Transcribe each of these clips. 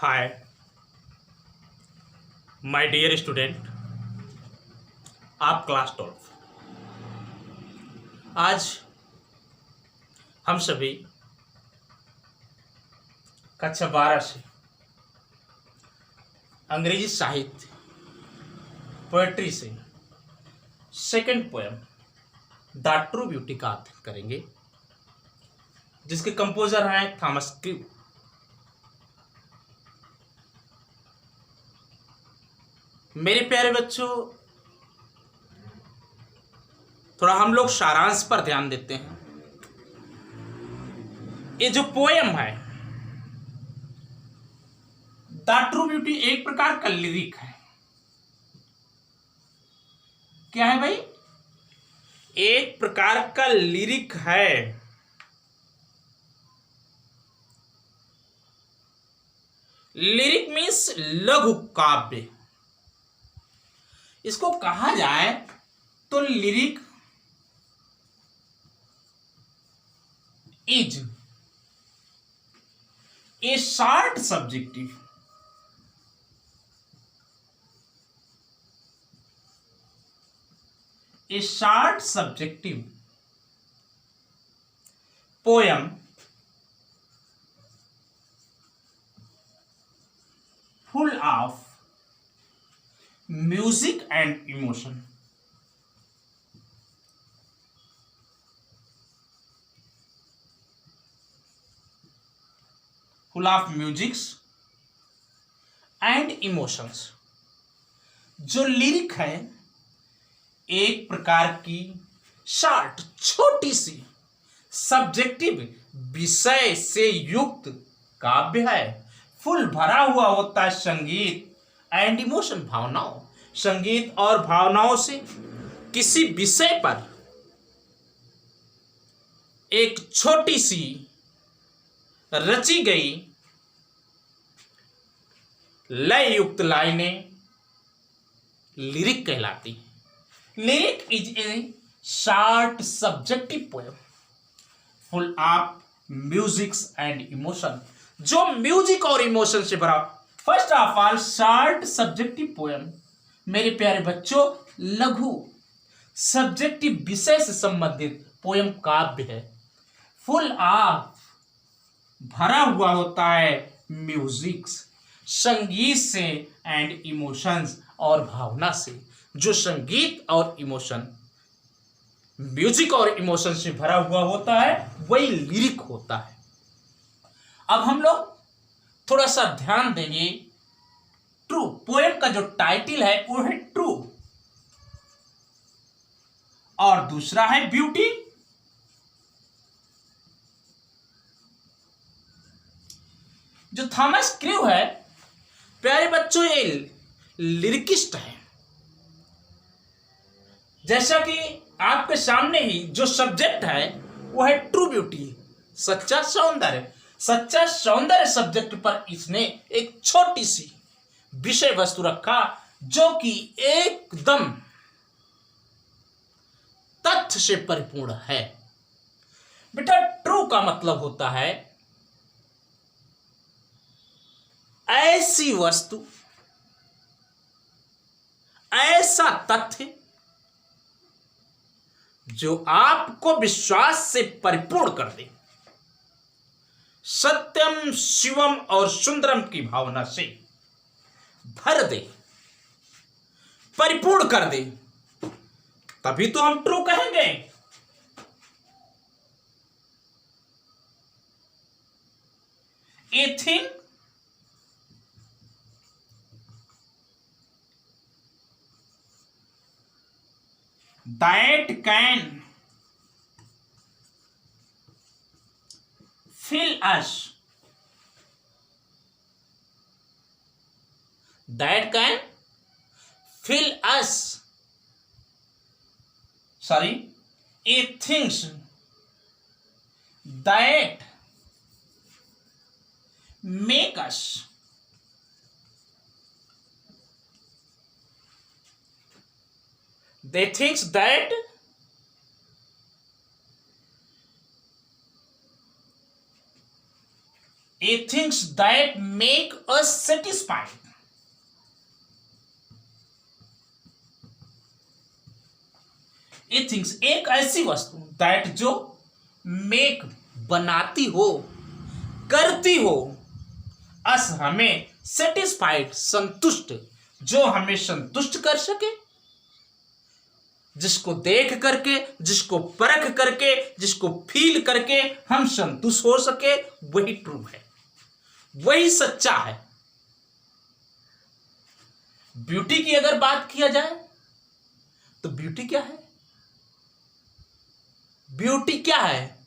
Hi my dear student. आप class 12। आज हम सभी कक्षा 12 से अंग्रेजी साहित्य पोएट्री से second poem the true beauty का अध्ययन करेंगे, जिसके कंपोजर हैं थॉमस क्रू। मेरे प्यारे बच्चों, थोड़ा हम लोग सारांश पर ध्यान देते हैं। ये जो पोएम है द ट्रू ब्यूटी एक प्रकार का लिरिक है। क्या है भाई? एक प्रकार का लिरिक है। लिरिक मीन्स लघु काव्य। इसको कहा जाए तो lyric is a short subjective poem full of music and emotion. Full of musics and emotions. जो लिरिक है एक प्रकार की शॉर्ट छोटी सी सब्जेक्टिव विषय से युक्त काव्य है। फुल भरा हुआ होता है संगीत एंड इमोशन, भावनाओं, संगीत और भावनाओं से किसी विषय पर एक छोटी सी रची गई लय युक्त लाइनें लिरिक कहलाती है। Lyric is a short subjective poem full of musics and emotion, जो म्यूजिक और इमोशन से भरा। First of all, short subjective poem मेरे प्यारे बच्चों लघु सब्जेक्टिव विषय से संबंधित पोएम काव्य है। फुल ऑफ भरा हुआ होता है म्यूजिक्स, संगीत से, एंड इमोशंस और भावना से। जो संगीत और इमोशन, म्यूजिक और इमोशन से भरा हुआ होता है वही लिरिक होता है। अब हम लोग थोड़ा सा ध्यान देंगे। ट्रू पोएम का जो टाइटल है वो है ट्रू, और दूसरा है ब्यूटी। जो थॉमस क्रू है प्यारे बच्चों, ये लिरिकिस्ट है। जैसा कि आपके सामने ही जो सब्जेक्ट है वो है ट्रू ब्यूटी, सच्चा सौंदर्य। सच्चा सौंदर्य सब्जेक्ट पर इसने एक छोटी सी विषय वस्तु रखा जो कि एकदम तथ्य से परिपूर्ण है। बेटा, ट्रू का मतलब होता है ऐसी वस्तु, ऐसा तथ्य जो आपको विश्वास से परिपूर्ण कर दे, सत्यम शिवम और सुंदरम की भावना से भर दे, परिपूर्ण कर दे, तभी तो हम ट्रू कहेंगे। A thing that can fill us, that can fill us, sorry, a things that make us they thinks that A things that make us satisfied. A things एक ऐसी वस्तु दैट जो मेक बनाती हो, करती हो, अस हमें सेटिस्फाइड संतुष्ट, जो हमें संतुष्ट कर सके, जिसको देख करके, जिसको परख करके, जिसको फील करके हम संतुष्ट हो सके, वही ट्रू है, वही सच्चा है। ब्यूटी की अगर बात किया जाए तो ब्यूटी क्या है? ब्यूटी क्या है?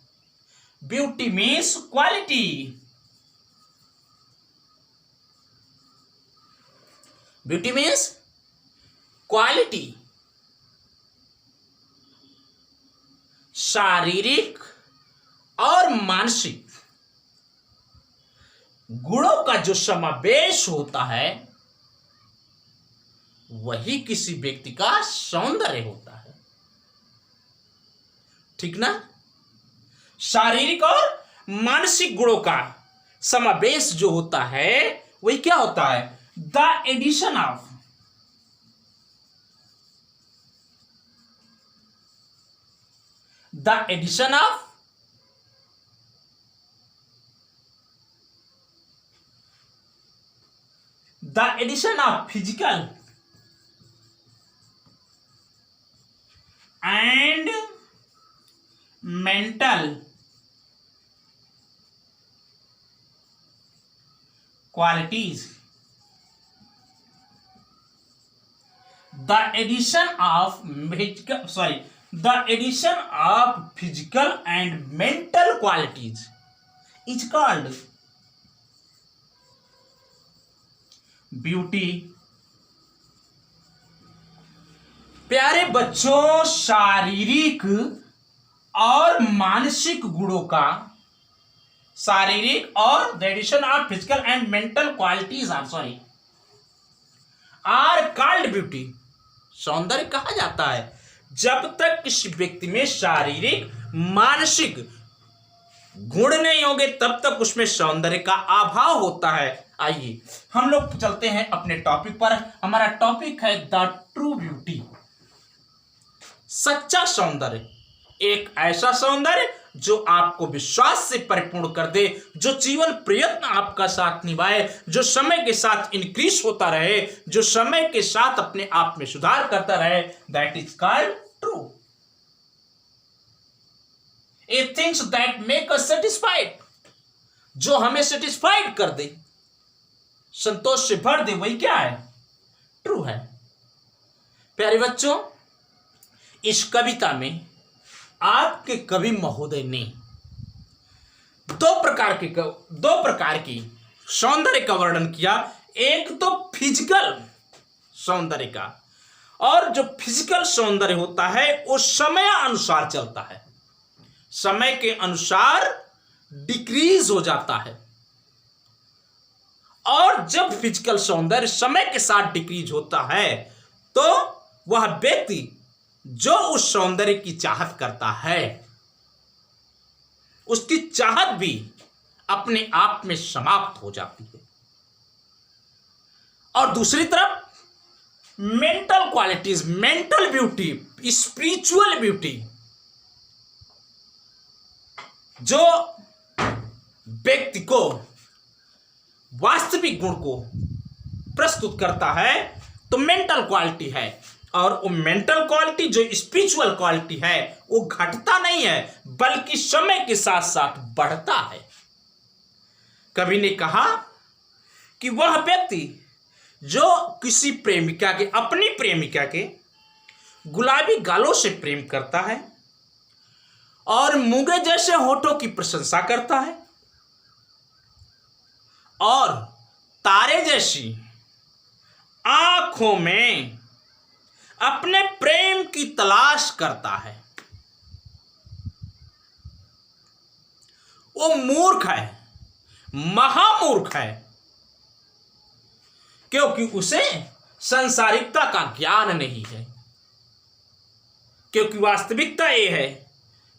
Beauty means quality. Beauty means quality. शारीरिक और मानसिक गुणों का जो समावेश होता है वही किसी व्यक्ति का सौंदर्य होता है, ठीक ना? शारीरिक और मानसिक गुणों का समावेश जो होता है वही क्या होता है? The addition of the addition of physical and mental qualities. The addition of physical and mental qualities is called beauty. प्यारे बच्चों, शारीरिक और मानसिक गुणों का, शारीरिक और the addition of physical and mental qualities are called beauty, सौंदर्य कहा जाता है जब तक किसी व्यक्ति में शारीरिक मानसिक गुण नहीं होंगे तब तक उसमें सौंदर्य का अभाव होता है। आइए हम लोग चलते हैं अपने टॉपिक पर। हमारा टॉपिक है द ट्रू ब्यूटी, सच्चा सौंदर्य। एक ऐसा सौंदर्य जो आपको विश्वास से परिपूर्ण कर दे, जो जीवन प्रयत्न आपका साथ निभाए, जो समय के साथ इंक्रीज होता रहे, जो समय के साथ अपने आप में सुधार करता रहे, that is called true. A things that make us satisfied, जो हमें सेटिस्फाइड कर दे, संतोष से भर दे, वही क्या है? ट्रू है। प्यारे बच्चों, इस कविता में आपके कवि महोदय ने दो प्रकार की सौंदर्य का वर्णन किया। एक तो फिजिकल सौंदर्य का, और जो फिजिकल सौंदर्य होता है वो समय अनुसार चलता है, समय के अनुसार डिक्रीज हो जाता है। और जब फिजिकल सौंदर्य समय के साथ डिक्रीज होता है तो वह व्यक्ति जो उस सौंदर्य की चाहत करता है, उसकी चाहत भी अपने आप में समाप्त हो जाती है। और दूसरी तरफ mental qualities, mental beauty, spiritual beauty, जो व्यक्ति को वास्तविक गुण को प्रस्तुत करता है, तो मेंटल क्वालिटी है। और वो मेंटल क्वालिटी जो स्पिरिचुअल क्वालिटी है वो घटता नहीं है बल्कि समय के साथ साथ बढ़ता है। कवि ने कहा कि वह व्यक्ति जो किसी प्रेमिका के, अपनी प्रेमिका के गुलाबी गालों से प्रेम करता है और मूंगे जैसे होठों की प्रशंसा करता है और तारे जैसी आंखों में अपने प्रेम की तलाश करता है, वो मूर्ख है, महामूर्ख है, क्योंकि उसे सांसारिकता का ज्ञान नहीं है। क्योंकि वास्तविकता यह है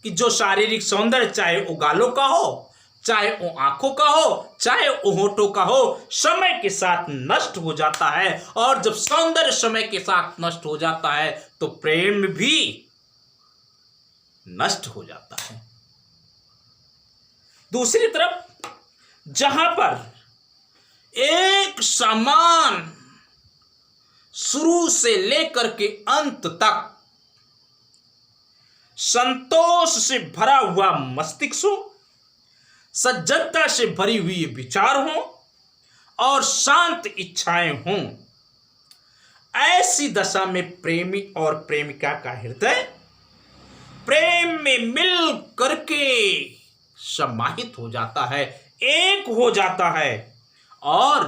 कि जो शारीरिक सौंदर्य चाहे वो गालों का हो, चाहे वो आंखों का हो, चाहे वो होठों का हो, समय के साथ नष्ट हो जाता है। और जब सौंदर्य समय के साथ नष्ट हो जाता है तो प्रेम भी नष्ट हो जाता है। दूसरी तरफ जहां पर एक समान शुरू से लेकर के अंत तक संतोष से भरा हुआ मस्तिष्क हो, सज्जनता से भरी हुई विचार हो और शांत इच्छाएं हों, ऐसी दशा में प्रेमी और प्रेमिका का हृदय प्रेम में मिल करके समाहित हो जाता है, एक हो जाता है। और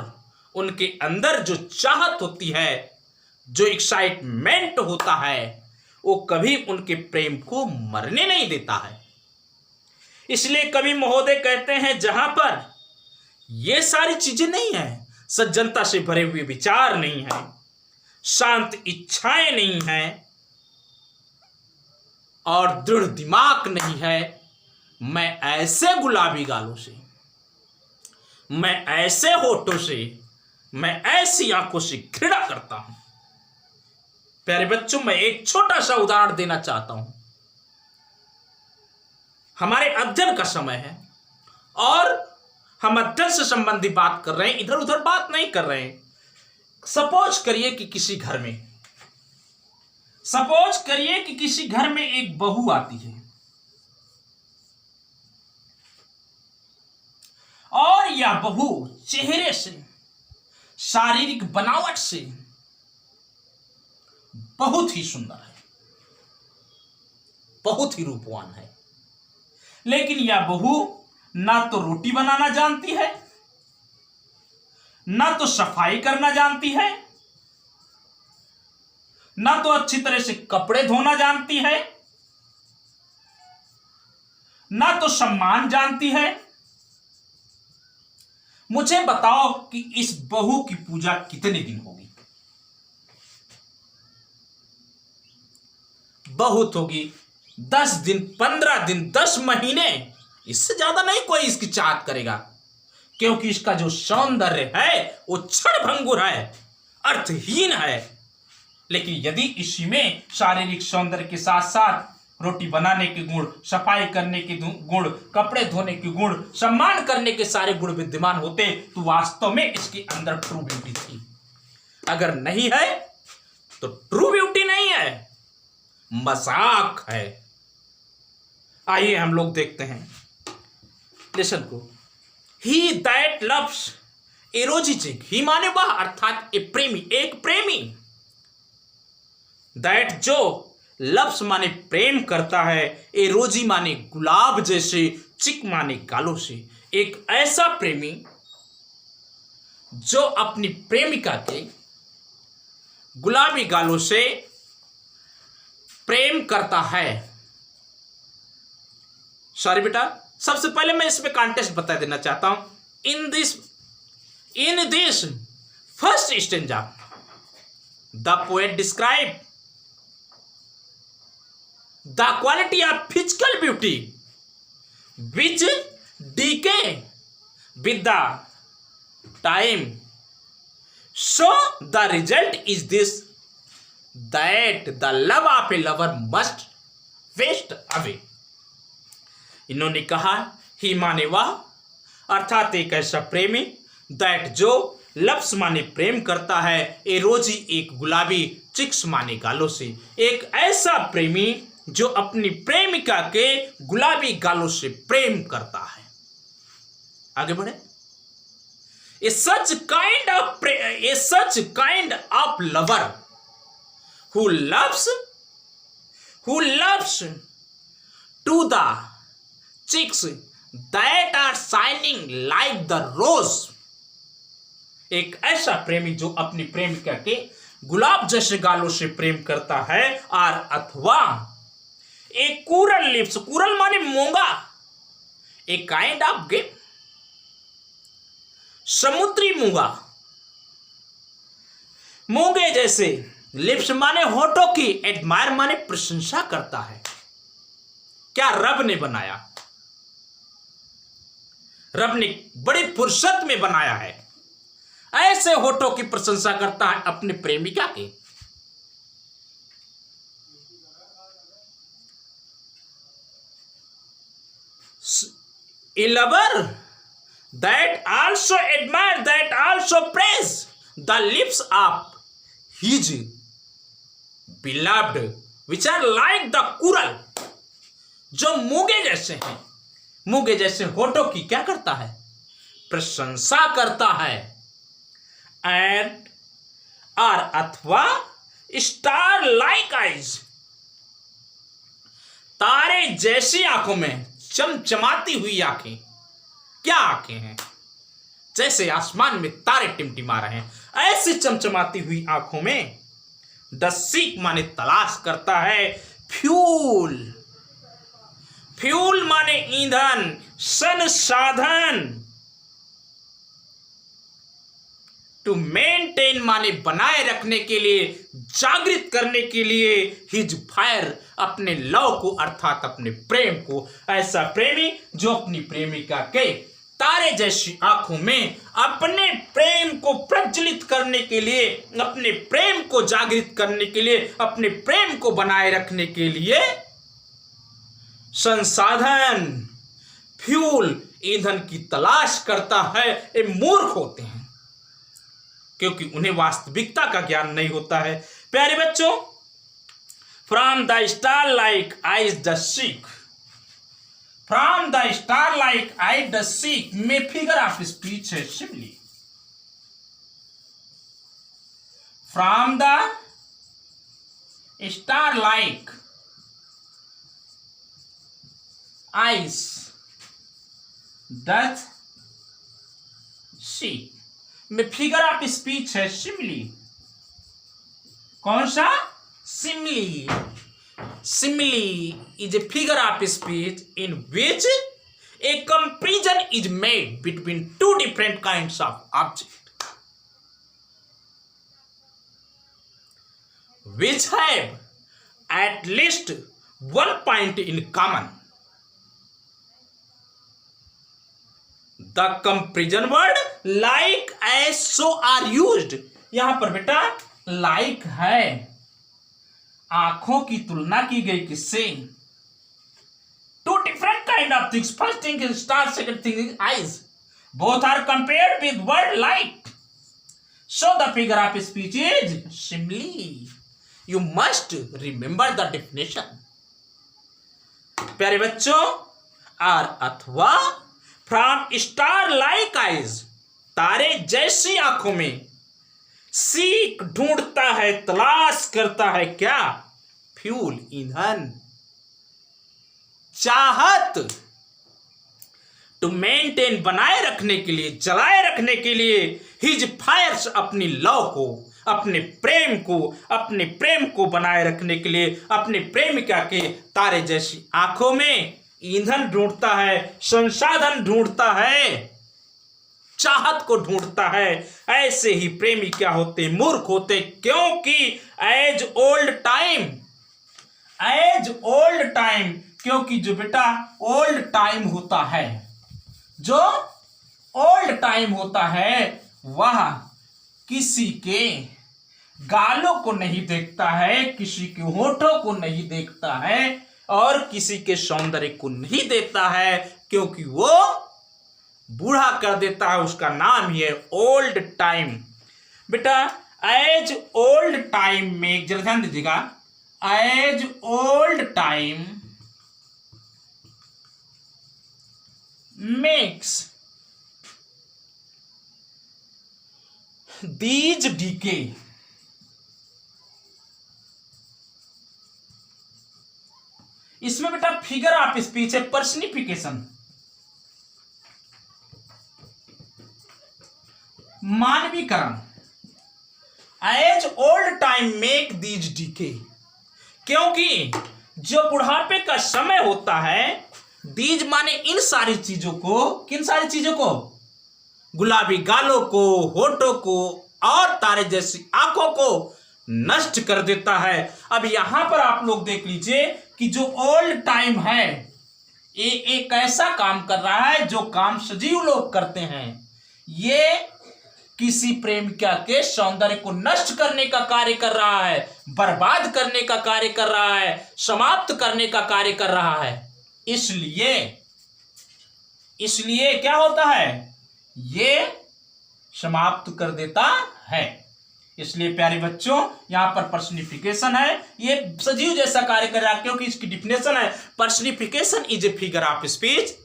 उनके अंदर जो चाहत होती है, जो एक्साइटमेंट होता है, वो कभी उनके प्रेम को मरने नहीं देता है। इसलिए कवि महोदय कहते हैं जहां पर ये सारी चीजें नहीं है, सज्जनता से भरे हुए विचार नहीं है, शांत इच्छाएं नहीं है और दृढ़ दिमाग नहीं है, मैं ऐसे गुलाबी गालों से, मैं ऐसे होठों से, मैं ऐसी आंखों से घृणा करता हूं। प्यारे बच्चों, मैं एक छोटा सा उदाहरण देना चाहता हूं। हमारे अध्ययन का समय है और हम अध्ययन से संबंधित बात कर रहे हैं, इधर उधर बात नहीं कर रहे हैं। सपोज करिए कि किसी घर में एक बहू आती है और यह बहू चेहरे से, शारीरिक बनावट से बहुत ही सुंदर है, बहुत ही रूपवान है। लेकिन यह बहू ना तो रोटी बनाना जानती है, ना तो सफाई करना जानती है, ना तो अच्छी तरह से कपड़े धोना जानती है, ना तो सम्मान जानती है। मुझे बताओ कि इस बहू की पूजा कितने दिन होगी? बहुत होगी 10 दिन, 15 दिन, 10 महीने, इससे ज्यादा नहीं कोई इसकी चाहत करेगा, क्योंकि इसका जो सौंदर्य है वो क्षणभंगुर है, अर्थहीन है। लेकिन यदि इसी में शारीरिक सौंदर्य के साथ साथ रोटी बनाने के गुण, सफाई करने के गुण, कपड़े धोने के गुण, सम्मान करने के सारे गुण विद्यमान होते तो वास्तव में इसके अंदर ट्रू ब्यूटी थी। अगर नहीं है तो ट्रू ब्यूटी नहीं है, मजाक है। आइए हम लोग देखते हैं। लिसन को, ही दैट लव्स ए रोजी चिक, ही माने वह, अर्थात ए प्रेमी, एक प्रेमी। दैट जो, लव्स माने प्रेम करता है, ए रोजी माने गुलाब जैसे, चिक माने गालों से, एक ऐसा प्रेमी जो अपनी प्रेमिका के गुलाबी गालों से प्रेम करता है। सॉरी बेटा, सबसे पहले मैं इसमें कॉन्टेक्स्ट बता देना चाहता हूं। In this first stanza the poet describe the quality of physical beauty which decay with the time, so the result is this, that the love of a lover must waste away। इन्होंने कहा ही माने वह, अर्थात एक ऐसा प्रेमी, that जो, loves माने प्रेम करता है, ए रोजी एक गुलाबी, चिक्स माने गालों से, एक ऐसा प्रेमी जो अपनी प्रेमिका के गुलाबी गालों से प्रेम करता है। आगे बढ़े। A such kind of lover who loves to the cheeks that are shining like the rose, एक ऐसा प्रेमी जो अपनी प्रेमिका के गुलाब जैसे गालों से प्रेम करता है, और अथवा एक कूरल लिप्स, कूरल माने मूंगा, एक काइंड ऑफ गे, समुद्री मूंगा, मूंगे जैसे, लिप्स माने होठों की, एडमायर माने प्रशंसा करता है। क्या रब ने बनाया? रब ने बड़ी फुर्सत में बनाया है। ऐसे होठों की प्रशंसा करता है अपने प्रेमिका के। A lover that also admire, that also praise the lips of his beloved, which are like the coral, जो मूंगे जैसे हैं, मूंगे जैसे होठों की क्या करता है? प्रशंसा करता है। एंड और अथवा स्टार लाइक आइज, तारे जैसी आंखों में चमचमाती हुई आंखें। क्या आंखें हैं? जैसे आसमान में तारे टिमटिमा रहे हैं, ऐसी चमचमाती हुई आंखों में द सीक माने तलाश करता है फ्यूल। फ्यूल माने ईंधन, संसाधन। टू मेंटेन माने बनाए रखने के लिए, जागृत करने के लिए। हिज फायर अपने लव को, अर्थात अपने प्रेम को। ऐसा प्रेमी जो अपनी प्रेमिका के तारे जैसी आंखों में अपने प्रेम को प्रज्वलित करने के लिए, अपने प्रेम को जागृत करने के लिए, अपने प्रेम को बनाए रखने के लिए संसाधन, फ्यूल, ईंधन की तलाश करता है। ये मूर्ख होते हैं क्योंकि उन्हें वास्तविकता का ज्ञान नहीं होता है। प्यारे बच्चों, from the star like eyes the seek, from the star like eyes the seek में फिगर ऑफ स्पीच है simile. From the star like eyes the seek में फिगर ऑफ स्पीच है सिमली। कौन सा? Simli. Simli is a figure of speech in which a comparison is made between two different kinds of objects which have at least one point in common. The comparison word like, as, so are used. यहां पर बेटा like है, आंखों की तुलना की गई किससे? Two different kind of things. First thing is star, second thing is eyes. Both are compared with word like. So the figure of speech is simile. You must remember the definition. प्यारे बच्चों, और अथवा from star like eyes, तारे जैसी आंखों में, seek ढूंढता है, तलाश करता है क्या? फ्यूल, ईंधन, चाहत। टू मेंटेन बनाए रखने के लिए, जलाए रखने के लिए। हिज फायर्स अपनी लव को, अपने प्रेम को, अपने प्रेम को बनाए रखने के लिए अपने प्रेमिका के तारे जैसी आंखों में ईंधन ढूंढता है, संसाधन ढूंढता है, चाहत को ढूंढता है। ऐसे ही प्रेमी क्या होते? मूर्ख होते। क्योंकि as old time, as old time, क्योंकि जो बेटा ओल्ड टाइम होता है, जो ओल्ड टाइम होता है, वह किसी के गालों को नहीं देखता है, किसी के होठों को नहीं देखता है और किसी के सौंदर्य को नहीं देखता है, क्योंकि वो बूढ़ा कर देता है। उसका नाम ही है ओल्ड टाइम। बेटा एज ओल्ड टाइम में जरा ध्यान दीजिएगा, as old time makes these decay, इसमें बेटा फिगर ऑफ स्पीच है, पर्सनिफिकेशन, मानवीकरण। As old time make these decay, क्योंकि जो बुढ़ापे का समय होता है, दीज माने इन सारी चीजों को, किन सारी चीजों को? गुलाबी गालों को, होठों को और तारे जैसी आंखों को नष्ट कर देता है। अब यहां पर आप लोग देख लीजिए कि जो ओल्ड टाइम है, ये एक ऐसा काम कर रहा है जो काम सजीव लोग करते हैं। ये किसी प्रेमिका के सौंदर्य को नष्ट करने का कार्य कर रहा है, बर्बाद करने का कार्य कर रहा है, समाप्त करने का कार्य कर रहा है। इसलिए क्या होता है, ये समाप्त कर देता है। इसलिए प्यारे बच्चों, यहां पर पर्सनिफिकेशन है, ये सजीव जैसा कार्य कर रहा है, क्योंकि इसकी डिफिनेशन है personification is a figure of speech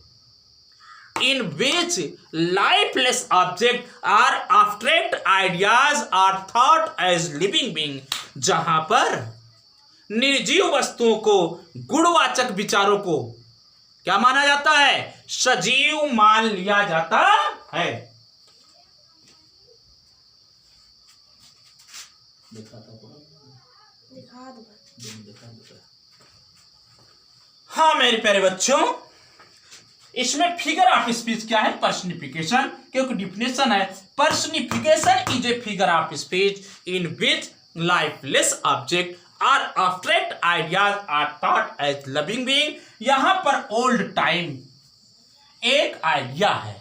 in which lifeless object or abstract ideas are thought as living being, जहां पर निर्जीव वस्तुओं को, गुणवाचक विचारों को क्या माना जाता है, सजीव मान लिया जाता है। हाँ मेरे प्यारे बच्चों, इसमें फिगर ऑफ स्पीच क्या है, पर्सनिफिकेशन, क्योंकि डिफिनेशन है personification is a figure of speech in which lifeless object और abstract ideas are thought as living being. यहां पर ओल्ड टाइम एक आइडिया है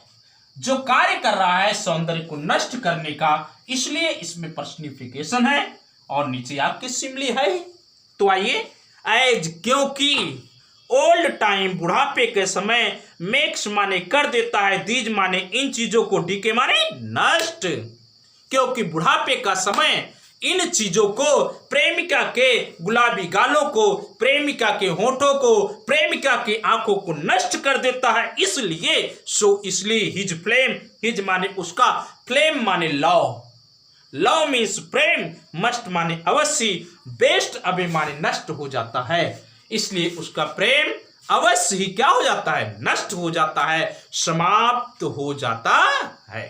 जो कार्य कर रहा है सौंदर्य को नष्ट करने का, इसलिए इसमें पर्सनिफिकेशन है और नीचे आपके सिमली है। तो आइए, एज क्योंकि ओल्ड टाइम बुढ़ापे के समय, मेक्स माने कर देता है, दीज माने इन चीजों को, डीके माने नष्ट, क्योंकि बुढ़ापे का समय इन चीजों को, प्रेमिका के गुलाबी गालों को, प्रेमिका के होठों को, प्रेमिका की आंखों को नष्ट कर देता है। इसलिए हिज फ्लेम, हिज माने उसका, फ्लेम माने लव, लव मीन्स प्रेम, मस्ट माने अवश्य, बेस्ट अबे माने नष्ट हो जाता है। इसलिए उसका प्रेम अवश्य ही क्या हो जाता है, नष्ट हो जाता है, समाप्त हो जाता है।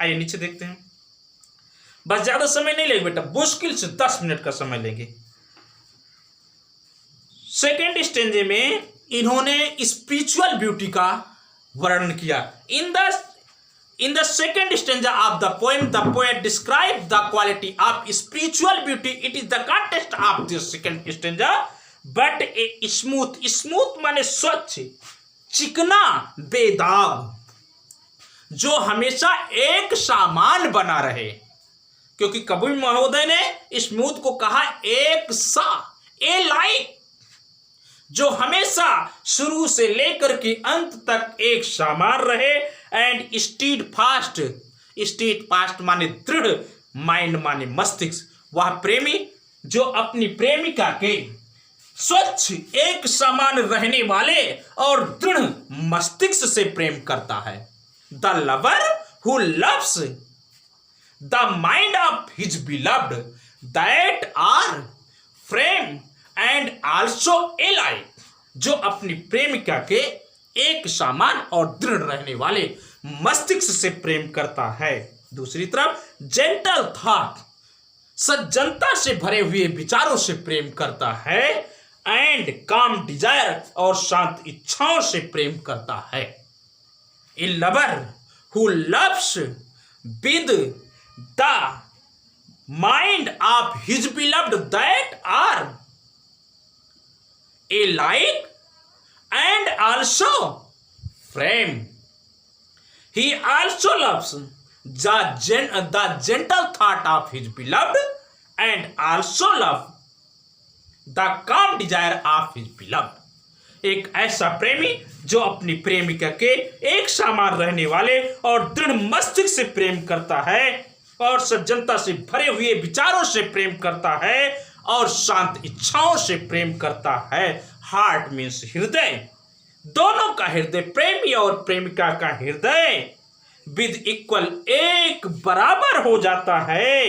आइए नीचे देखते हैं, बस ज्यादा समय नहीं लेंगे बेटा, मुश्किल से 10 मिनट का समय लेंगे। सेकेंड स्टेंजे में इन्होंने स्पिरिचुअल ब्यूटी का वर्णन किया। In the second stanza of the poem, the poet described the quality of spiritual beauty. It is the context of this second stanza. But a smooth माने स्वच्छ, चिकना, बेदाग, जो हमेशा एक सामान बना रहे, क्योंकि कबीर महोदय ने स्मूथ को कहा एक सा, ए लाइक, जो हमेशा शुरू से लेकर के अंत तक एक सामान रहे। एंड स्टीड फास्ट माने दृढ़, माइंड माने मस्तिष्क, वह प्रेमी जो अपनी प्रेमिका के स्वच्छ एक समान रहने वाले और दृढ़ मस्तिष्क से प्रेम करता है। The lover who loves the mind of his beloved that are frame and also alike, जो अपनी प्रेमिका के एक समान और दृढ़ रहने वाले मस्तिष्क से प्रेम करता है। दूसरी तरफ जेंटल थॉट, सज्जनता से भरे हुए विचारों से प्रेम करता है। एंड काम डिजायर, और शांत इच्छाओं से प्रेम करता है। A lover who loves with the mind of his beloved that are a like and also frame. He also loves the gentle thought of his beloved and also love the calm desire of his beloved. एक ऐसा प्रेमी जो अपनी प्रेमिका के एक समान रहने वाले और दृढ़ मस्तिष्क से प्रेम करता है और सज्जनता से भरे हुए विचारों से प्रेम करता है और शांत इच्छाओं से प्रेम करता है। हार्ट मीन्स हृदय, दोनों का हृदय, प्रेमी और प्रेमिका का हृदय विद इक्वल, एक बराबर हो जाता है।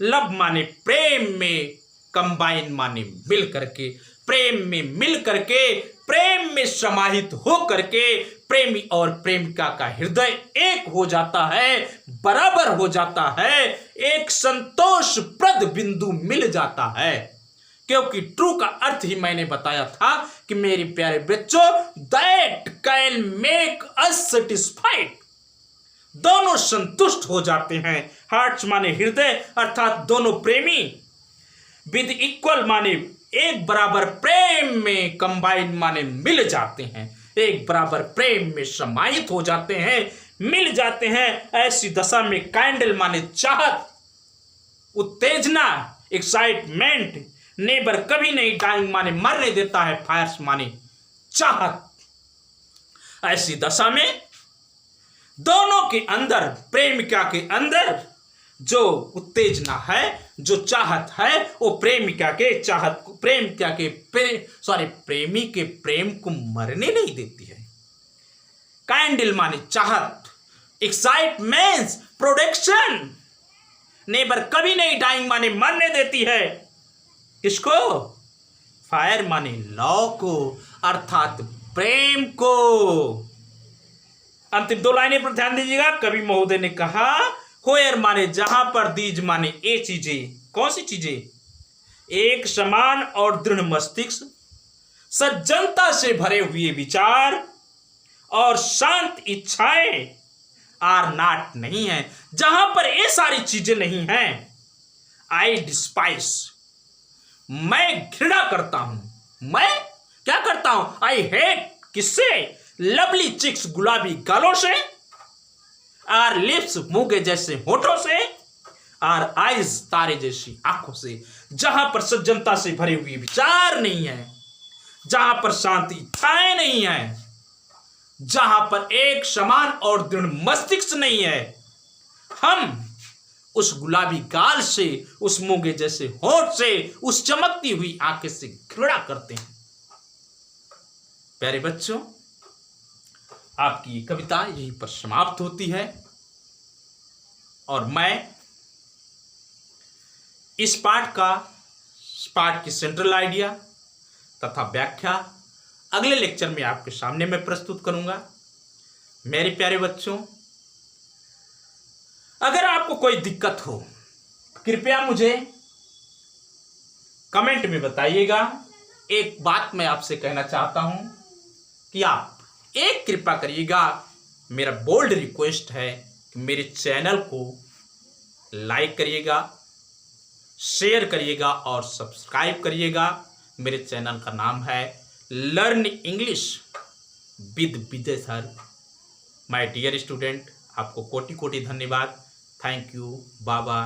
लव माने प्रेम में, कंबाइन माने मिल करके, प्रेम में मिल करके, प्रेम में समाहित हो करके प्रेमी और प्रेमिका का हृदय एक हो जाता है, बराबर हो जाता है, एक संतोषप्रद बिंदु मिल जाता है। क्योंकि ट्रू का अर्थ ही मैंने बताया था कि मेरे प्यारे बच्चों, that can make us satisfied, दोनों संतुष्ट हो जाते हैं। हार्ट्स माने हृदय, अर्थात दोनों प्रेमी, विद इक्वल माने एक बराबर प्रेम में कंबाइन माने मिल जाते हैं, एक बराबर प्रेम में समाहित हो जाते हैं, मिल जाते हैं। ऐसी दशा में कैंडल माने चाहत, उत्तेजना, एक्साइटमेंट, नेबर कभी नहीं डाइंग माने मरने देता है, फायर्स माने चाहत। ऐसी दशा में दोनों के अंदर, प्रेमिका के अंदर जो उत्तेजना है, जो चाहत है, वो प्रेमिका के चाहत को, प्रेमिका के प्रेमी के प्रेम को मरने नहीं देती है। कैंडल माने चाहत, एक्साइटमेंट, प्रोडक्शन, नेबर कभी नहीं डाइंग माने मरने देती है। किसको? फायर माने लव को, अर्थात प्रेम को। अंतिम 2 लाइनें पर ध्यान दीजिएगा। कवि महोदय ने कहा होयर माने जहां पर, दीज माने ये चीजें। कौन सी चीजें? एक समान और दृढ़ मस्तिष्क, सज्जनता से भरे हुए विचार और शांत इच्छाएं आर नॉट नहीं है। जहां पर ये सारी चीजें नहीं हैं, आई डिस्पाइस, मैं घृणा करता हूं। मैं क्या करता हूं? आई हेट, किससे? लवली चिक्स, गुलाबी गालों से, आर लिप्स, मूंगे जैसे होठों से, आर आइज, तारे जैसी आंखों से। जहां पर सज्जनता से भरे हुए विचार नहीं है, जहां पर शांति इच्छाएं नहीं है, जहां पर एक समान और दृढ़ मस्तिष्क नहीं है, हम उस गुलाबी गाल से, उस मूंगे जैसे होठ से, उस चमकती हुई आंखें से घृणा करते हैं। प्यारे बच्चों, आपकी कविता यहीं पर समाप्त होती है और मैं इस पाठ की सेंट्रल आइडिया तथा व्याख्या अगले लेक्चर में आपके सामने मैं प्रस्तुत करूंगा। मेरे प्यारे बच्चों, अगर आपको कोई दिक्कत हो कृपया मुझे कमेंट में बताइएगा। एक बात मैं आपसे कहना चाहता हूं कि आप एक कृपा करिएगा, मेरा बोल्ड रिक्वेस्ट है कि मेरे चैनल को लाइक करिएगा, शेयर करिएगा और सब्सक्राइब करिएगा। मेरे चैनल का नाम है learn English with Vijay sir. My dear student, आपको कोटि कोटि धन्यवाद। Thank you Baba.